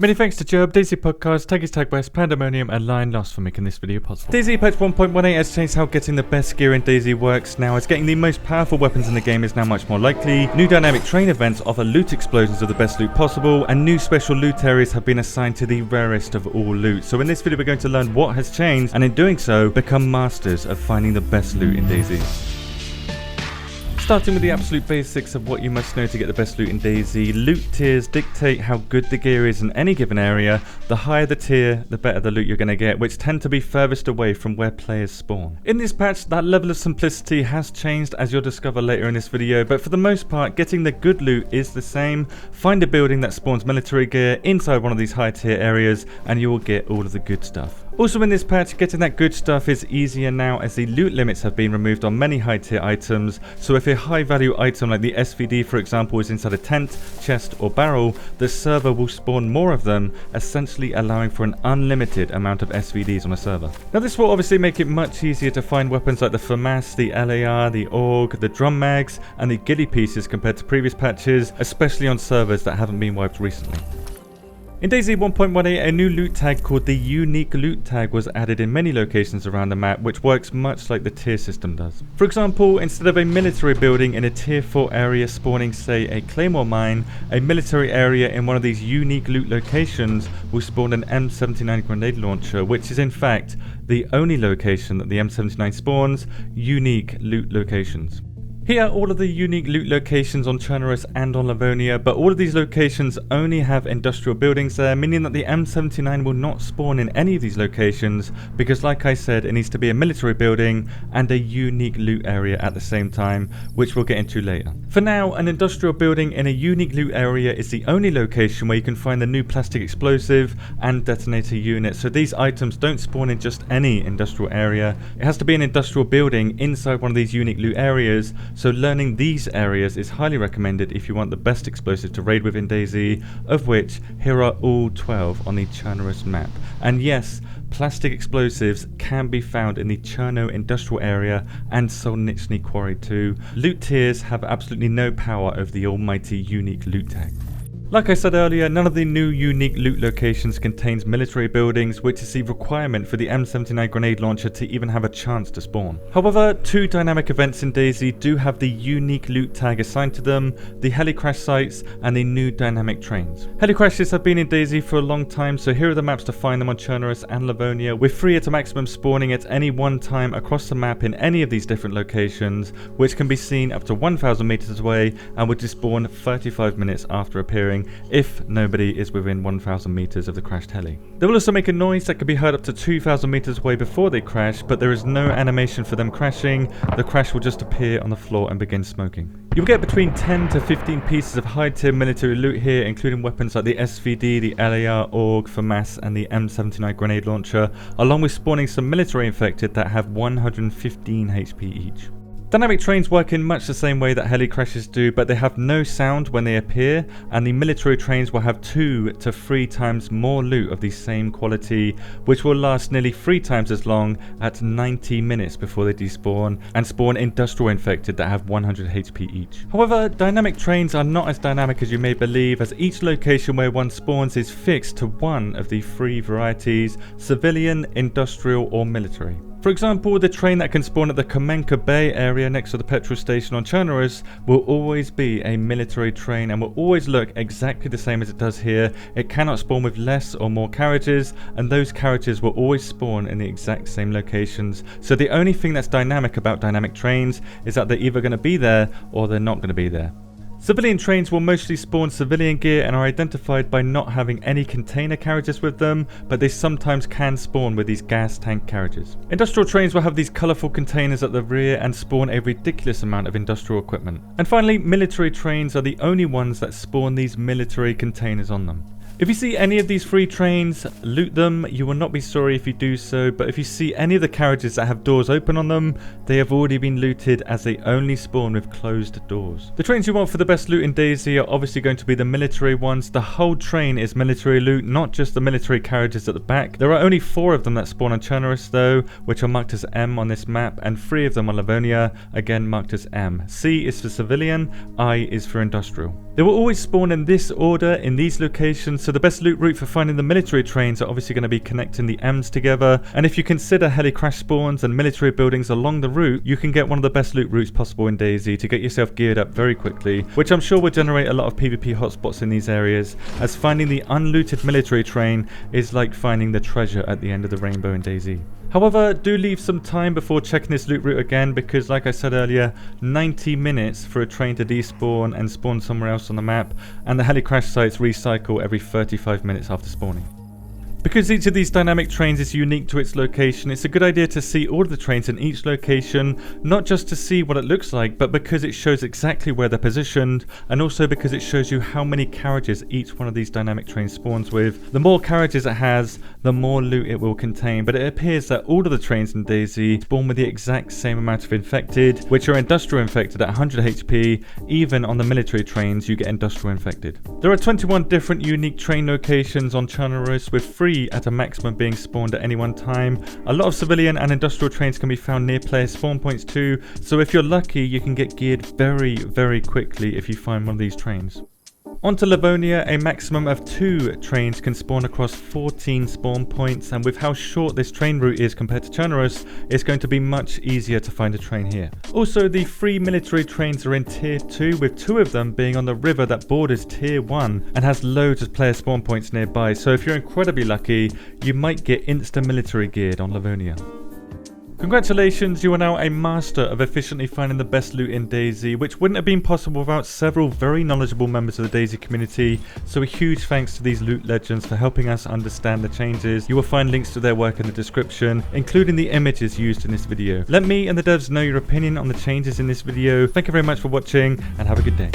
Many thanks to Job, DayZ Podcast, Taggy's Tag West, Pandemonium, and Lion Lost for making this video possible. DayZ patch 1.18 has changed how getting the best gear in DayZ works now, as getting the most powerful weapons in the game is now much more likely. New dynamic train events offer loot explosions of the best loot possible, and new special loot areas have been assigned to the rarest of all loot. So in this video we're going to learn what has changed, and in doing so, become masters of finding the best loot in DayZ. Starting with the absolute basics of what you must know to get the best loot in DayZ, loot tiers dictate how good the gear is in any given area. The higher the tier, the better the loot you're going to get, which tend to be furthest away from where players spawn. In this patch, that level of simplicity has changed, as you'll discover later in this video, but for the most part, getting the good loot is the same. Find a building that spawns military gear inside one of these high tier areas, and you will get all of the good stuff. Also in this patch, getting that good stuff is easier now as the loot limits have been removed on many high tier items, so if a high value item like the SVD for example is inside a tent, chest or barrel, the server will spawn more of them, essentially allowing for an unlimited amount of SVDs on a server. Now this will obviously make it much easier to find weapons like the FAMAS, the LAR, the AUG, the drum mags and the ghillie pieces compared to previous patches, especially on servers that haven't been wiped recently. In DayZ 1.18, a new loot tag called the Unique Loot Tag was added in many locations around the map, which works much like the tier system does. For example, instead of a military building in a tier 4 area spawning, say, a claymore mine, a military area in one of these unique loot locations will spawn an M79 Grenade Launcher, which is in fact the only location that the M79 spawns, unique loot locations. Here are all of the unique loot locations on Chernarus and on Livonia, but all of these locations only have industrial buildings there, meaning that the M79 will not spawn in any of these locations because, like I said, it needs to be a military building and a unique loot area at the same time, which we'll get into later. For now, an industrial building in a unique loot area is the only location where you can find the new plastic explosive and detonator unit, so these items don't spawn in just any industrial area. It has to be an industrial building inside one of these unique loot areas. So learning these areas is highly recommended if you want the best explosive to raid with in DayZ, of which here are all 12 on the Chernarus map. And yes, plastic explosives can be found in the Cherno industrial area and Solnichny quarry too. Loot tiers have absolutely no power over the almighty unique loot tag. Like I said earlier, none of the new unique loot locations contains military buildings, which is the requirement for the M79 Grenade Launcher to even have a chance to spawn. However, two dynamic events in DayZ do have the unique loot tag assigned to them, the heli crash sites and the new dynamic trains. Heli crashes have been in DayZ for a long time, so here are the maps to find them on Chernarus and Livonia, with 3 at a maximum spawning at any one time across the map in any of these different locations, which can be seen up to 1,000 meters away and would despawn 35 minutes after appearing, if nobody is within 1,000 meters of the crashed heli. They will also make a noise that can be heard up to 2,000 meters away before they crash, but there is no animation for them crashing. The crash will just appear on the floor and begin smoking. You'll get between 10 to 15 pieces of high tier military loot here, including weapons like the SVD, the LAR, AUG, FAMAS and the M79 Grenade Launcher, along with spawning some military infected that have 115 HP each. Dynamic trains work in much the same way that heli crashes do, but they have no sound when they appear, and the military trains will have 2 to 3 times more loot of the same quality, which will last nearly 3 times as long at 90 minutes before they despawn, and spawn industrial infected that have 100 HP each. However, dynamic trains are not as dynamic as you may believe, as each location where one spawns is fixed to one of the 3 varieties: civilian, industrial or military. For example, the train that can spawn at the Kamenka Bay area next to the petrol station on Chernarus will always be a military train and will always look exactly the same as it does here. It cannot spawn with less or more carriages, and those carriages will always spawn in the exact same locations. So the only thing that's dynamic about dynamic trains is that they're either going to be there or they're not going to be there. Civilian trains will mostly spawn civilian gear and are identified by not having any container carriages with them, but they sometimes can spawn with these gas tank carriages. Industrial trains will have these colourful containers at the rear and spawn a ridiculous amount of industrial equipment. And finally, military trains are the only ones that spawn these military containers on them. If you see any of these 3 trains, loot them. You will not be sorry if you do so, but if you see any of the carriages that have doors open on them, they have already been looted, as they only spawn with closed doors. The trains you want for the best loot in DayZ are obviously going to be the military ones. The whole train is military loot, not just the military carriages at the back. There are only 4 of them that spawn on Chernarus though, which are marked as M on this map, and 3 of them on Livonia, again marked as M. C is for civilian, I is for industrial. They will always spawn in this order in these locations, So the best loot route for finding the military trains are obviously going to be connecting the M's together, and if you consider heli crash spawns and military buildings along the route, you can get one of the best loot routes possible in DayZ to get yourself geared up very quickly, which I'm sure will generate a lot of PvP hotspots in these areas, as finding the unlooted military train is like finding the treasure at the end of the rainbow in DayZ. However, do leave some time before checking this loot route again, because like I said earlier, 90 minutes for a train to despawn and spawn somewhere else on the map, and the heli crash sites recycle every 35 minutes after spawning. Because each of these dynamic trains is unique to its location, it's a good idea to see all of the trains in each location, not just to see what it looks like, but because it shows exactly where they're positioned, and also because it shows you how many carriages each one of these dynamic trains spawns with. The more carriages it has, the more loot it will contain, but it appears that all of the trains in DayZ spawn with the exact same amount of infected, which are industrial infected at 100 HP, even on the military trains you get industrial infected. There are 21 different unique train locations on Chernarus, with 3 at a maximum being spawned at any one time. A lot of civilian and industrial trains can be found near player spawn points too, so if you're lucky you can get geared very quickly if you find one of these trains. On to Livonia, a maximum of 2 trains can spawn across 14 spawn points, and with how short this train route is compared to Chernarus, it's going to be much easier to find a train here. Also, the 3 military trains are in tier 2, with 2 of them being on the river that borders tier 1 and has loads of player spawn points nearby, so if you're incredibly lucky, you might get insta military geared on Livonia. Congratulations, you are now a master of efficiently finding the best loot in DayZ, which wouldn't have been possible without several very knowledgeable members of the DayZ community, so a huge thanks to these loot legends for helping us understand the changes. You will find links to their work in the description, including the images used in this video. Let me and the devs know your opinion on the changes in this video. Thank you very much for watching, and have a good day.